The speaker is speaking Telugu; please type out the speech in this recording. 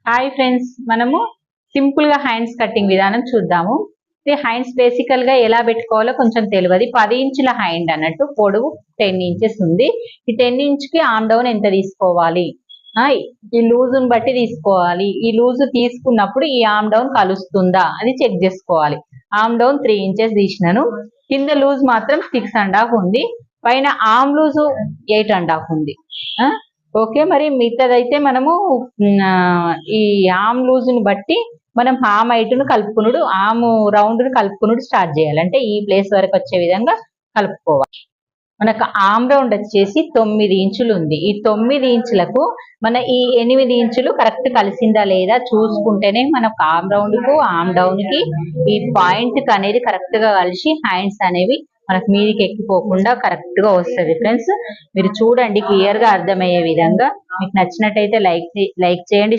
హాయ్ ఫ్రెండ్స్, మనము సింపుల్ గా హ్యాండ్స్ కటింగ్ విధానం చూద్దాము. ఈ హ్యాండ్స్ బేసికల్ గా ఎలా పెట్టుకోవాలో కొంచెం తెలియదు. 10 ఇంచుల హ్యాండ్ అన్నట్టు, పొడవు 10 ఇంచెస్ ఉంది. ఈ 10 ఇంచ్ కి ఆర్మ్ డౌన్ ఎంత తీసుకోవాలి, ఈ లూజుని బట్టి తీసుకోవాలి. ఈ లూజు తీసుకున్నప్పుడు ఈ ఆర్మ్ డౌన్ కలుస్తుందా అది చెక్ చేసుకోవాలి. ఆర్మ్ డౌన్ 3 ఇంచెస్ తీసినాను. కింద లూజ్ మాత్రం 6.5 ఉంది. పైన ఆర్మ్ లూజు 8.5 ఉంది. ఓకే, మరి మిగతాదైతే మనము ఈ ఆర్మ్ లూజ్ ని బట్టి మనం ఆర్మ్ హైట్ ను కలుపుకునుడు, ఆర్మ్ రౌండ్ ను కలుపుకునుడు స్టార్ట్ చేయాలి. అంటే ఈ ప్లేస్ వరకు వచ్చే విధంగా కలుపుకోవాలి. మనకు ఆర్మ్ రౌండ్ వచ్చేసి 9 ఇంచులు ఉంది. ఈ 9 ఇంచులకు మన ఈ 8 ఇంచులు కరెక్ట్ కలిసిందా లేదా చూసుకుంటేనే మనకు ఆర్మ్ రౌండ్ కు ఆర్మ్ డౌన్ కి ఈ పాయింట్ కి అనేది కరెక్ట్ గా కలిసి హ్యాండ్స్ అనేవి మనకు మీదికి ఎక్కిపోకుండా కరెక్ట్ గా వస్తుంది. ఫ్రెండ్స్, మీరు చూడండి, క్లియర్ గా అర్థమయ్యే విధంగా. మీకు నచ్చినట్టయితే లైక్ చేయండి.